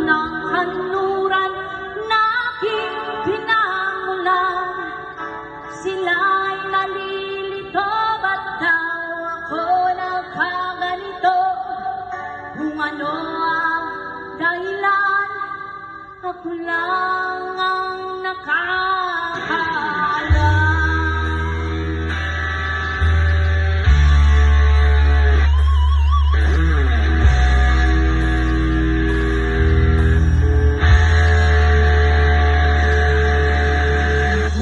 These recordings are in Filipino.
ng kanluran na aking pinangulan. Sila'y nalilito, ba't daw ako nagkaganito? Kung ano ang dahilan, ako lang ang nakakaalam.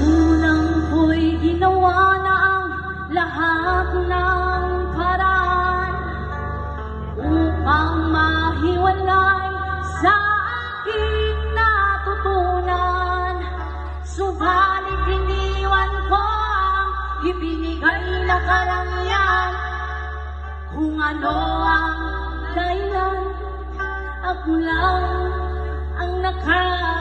Unang ko'y ginawa na ang lahat ng paraan upang mahiwalay sa aking natutunan. Subalit iniwan ko ang ibinigay na karangyaan. Kung ano ang dahilan, ako lang ang nakakaalam.